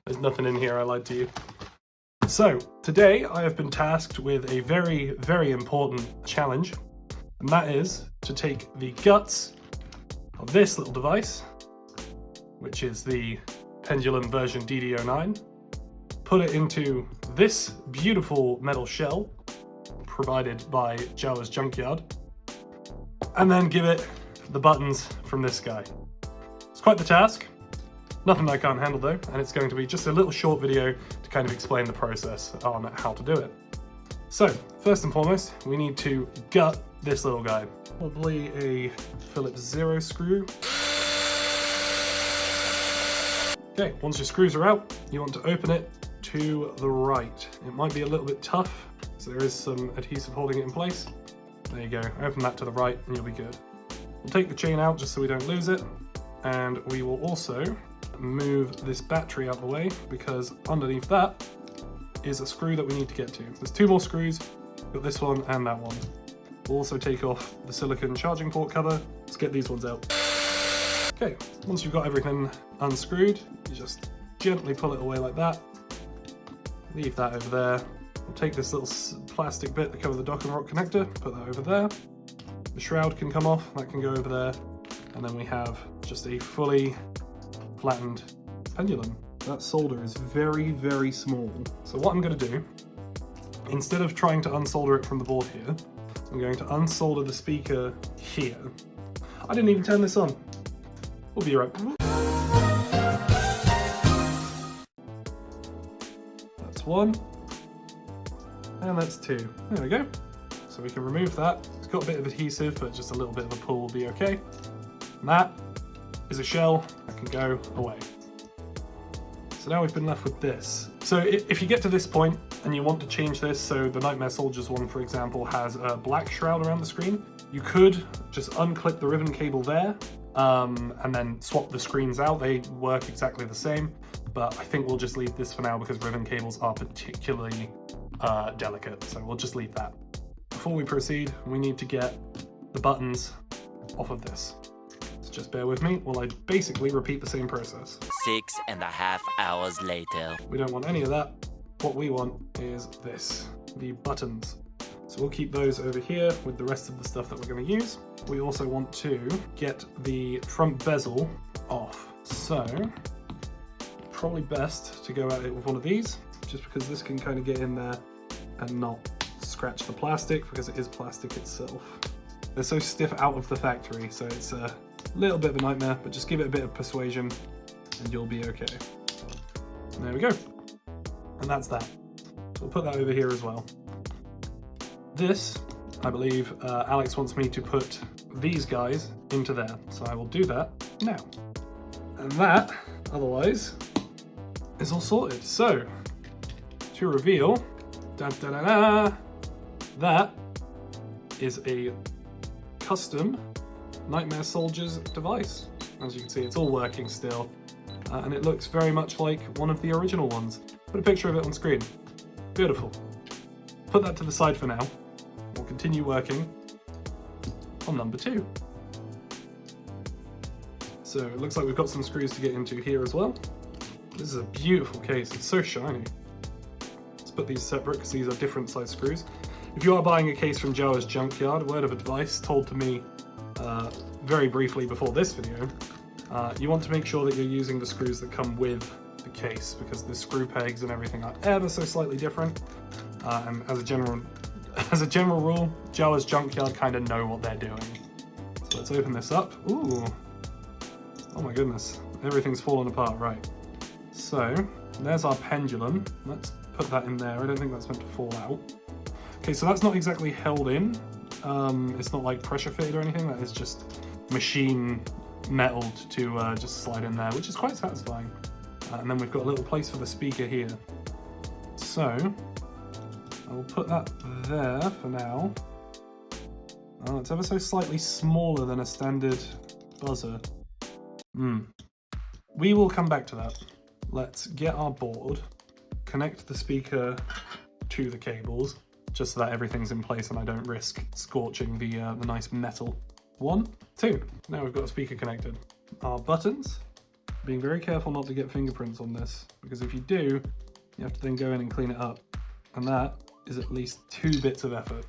There's nothing in here, I lied to you. So, today I have been tasked with a very, very important challenge, and that is to take the guts of this little device, which is the Pendulum version DD09, put it into this beautiful metal shell provided by Jawas Junkyard, and then give it the buttons from this guy. It's quite the task. Nothing I can't handle though, and it's going to be just a little short video to kind of explain the process on how to do it. So, first and foremost, we need to gut this little guy. Probably a Phillips 0 screw. Okay, once your screws are out, you want to open it to the right. It might be a little bit tough, so there is some adhesive holding it in place. There you go, open that to the right and you'll be good. We'll take the chain out just so we don't lose it, and we will also move this battery out of the way because underneath that is a screw that we need to get to. There's two more screws, got this one and that one. We'll also take off the silicone charging port cover. Let's get these ones out. Okay, once you've got everything unscrewed, you just gently pull it away like that. Leave that over there. We'll take this little plastic bit to cover the dock and rock connector, put that over there. The shroud can come off, that can go over there. And then we have just a fully flattened pendulum. That solder is very, very small. So what I'm going to do, instead of trying to unsolder it from the board here, I'm going to unsolder the speaker here. I didn't even turn this on. We'll be right back. That's one. And that's two. There we go. So we can remove that. It's got a bit of adhesive, but just a little bit of a pull will be okay. And that is a shell that can go away. So now we've been left with this. So if you get to this point and you want to change this, so the Nightmare Soldiers one, for example, has a black shroud around the screen, you could just unclip the ribbon cable there and then swap the screens out. They work exactly the same, but I think we'll just leave this for now because ribbon cables are particularly delicate, so we'll just leave that. Before we proceed, we need to get the buttons off of this. Just bear with me while I basically repeat the same process. 6.5 hours later. We don't want any of that. What we want is this, the buttons. So we'll keep those over here with the rest of the stuff that we're going to use. We also want to get the front bezel off. So probably best to go at it with one of these, just because this can kind of get in there and not scratch the plastic, because it is plastic itself. They're so stiff out of the factory, so it's a little bit of a nightmare, but just give it a bit of persuasion and you'll be okay. There we go. And that's that. So we'll put that over here as well. This, I believe, Alex wants me to put these guys into there, so I will do that now. And that, otherwise, is all sorted. So, to reveal, that is a custom Nightmare Soldiers device. As you can see, it's all working still, and it looks very much like one of the original ones. Put a picture of it on screen. Beautiful. Put that to the side for now. We'll continue working on number 2. So it looks like we've got some screws to get into here as well. This is a beautiful case, it's so shiny. Let's put these separate because these are different size screws. If you are buying a case from Jawas Junkyard, word of advice told to me very briefly before this video, you want to make sure that you're using the screws that come with the case, because the screw pegs and everything are ever so slightly different. And as a general rule, Jawas Junkyard kind of know what they're doing. So let's open this up. Ooh, oh my goodness, everything's fallen apart. Right. So there's our pendulum. Let's put that in there. I don't think that's meant to fall out. Okay, so that's not exactly held in. It's not like pressure fitted or anything. That is just machine metalled to just slide in there, which is quite satisfying. And then we've got a little place for the speaker here. So I will put that there for now. Oh, it's ever so slightly smaller than a standard buzzer. We will come back to that. Let's get our board, connect the speaker to the cables, just so that everything's in place and I don't risk scorching the nice metal. 1, 2. Now we've got a speaker connected. Our buttons Being very careful not to get fingerprints on this, because if you do, you have to then go in and clean it up. And that is at least 2 bits of effort.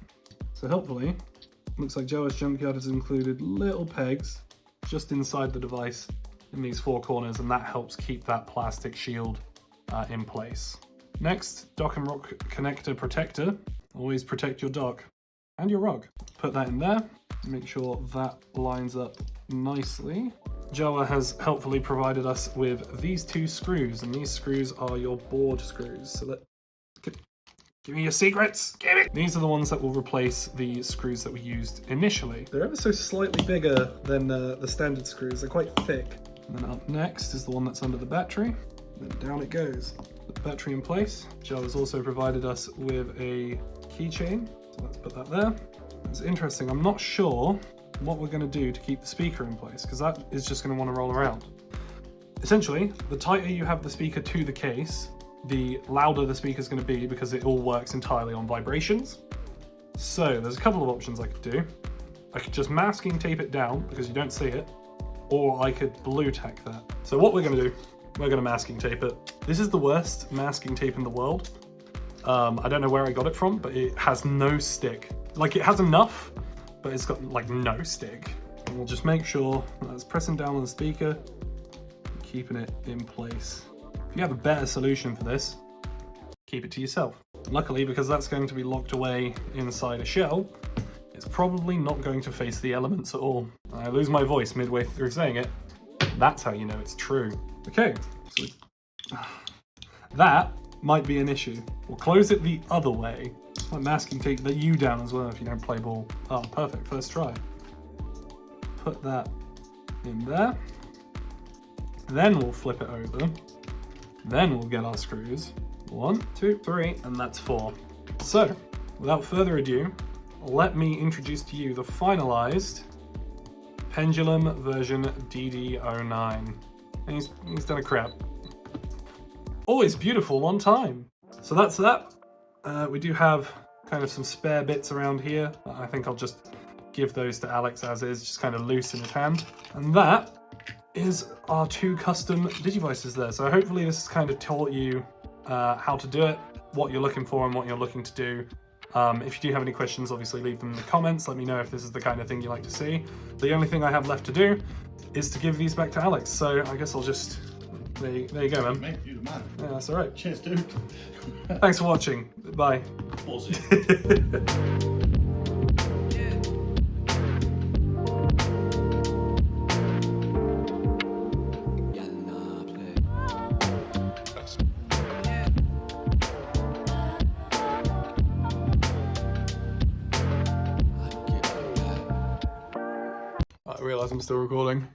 So helpfully, looks like Jawas Junkyard has included little pegs just inside the device in these 4 corners, and that helps keep that plastic shield in place. Next, dock and rock connector protector. Always protect your dock and your rug. Put that in there, make sure that lines up nicely. Jawa has helpfully provided us with these 2 screws, and these screws are your board screws. So give me your secrets, give it! These are the ones that will replace the screws that we used initially. They're ever so slightly bigger than the standard screws, they're quite thick. And then up next is the one that's under the battery, then down it goes. Put the battery in place. Jawa's also provided us with a keychain, so let's put that there. It's interesting, I'm not sure what we're going to do to keep the speaker in place, because that is just going to want to roll around. Essentially, the tighter you have the speaker to the case, the louder the speaker is going to be, because it all works entirely on vibrations. So there's a couple of options I could do. I could just masking tape it down because you don't see it, or I could blue tack that. So what we're going to do, we're going to masking tape it. This is the worst masking tape in the world. I don't know where I got it from, but it has no stick. Like, it has enough, but it's got like no stick. And we'll just make sure that's pressing down on the speaker, keeping it in place. If you have a better solution for this, keep it to yourself. Luckily, because that's going to be locked away inside a shell, it's probably not going to face the elements at all. I lose my voice midway through saying it. That's how you know it's true. Okay, so that might be an issue. We'll close it the other way. My masking tape that you down as well if you don't play ball. Oh, perfect, first try. Put that in there. Then we'll flip it over. Then we'll get our screws. 1, 2, 3, and that's 4. So, without further ado, let me introduce to you the finalized Pendulum version DD09. And he's done a crap. Always beautiful on time. So that's that. We do have kind of some spare bits around here. I think I'll just give those to Alex as is, just kind of loose in his hand. And that is our 2 custom Digivices there. So hopefully this has kind of taught you how to do it, what you're looking for and what you're looking to do. If you do have any questions, obviously leave them in the comments. Let me know if this is the kind of thing you like to see. The only thing I have left to do is to give these back to Alex. So I guess I'll just, there you go, man. Mate, you're the man. Yeah, that's all right. Cheers, dude. Thanks for watching. Bye. Pause it. I realise I'm still recording.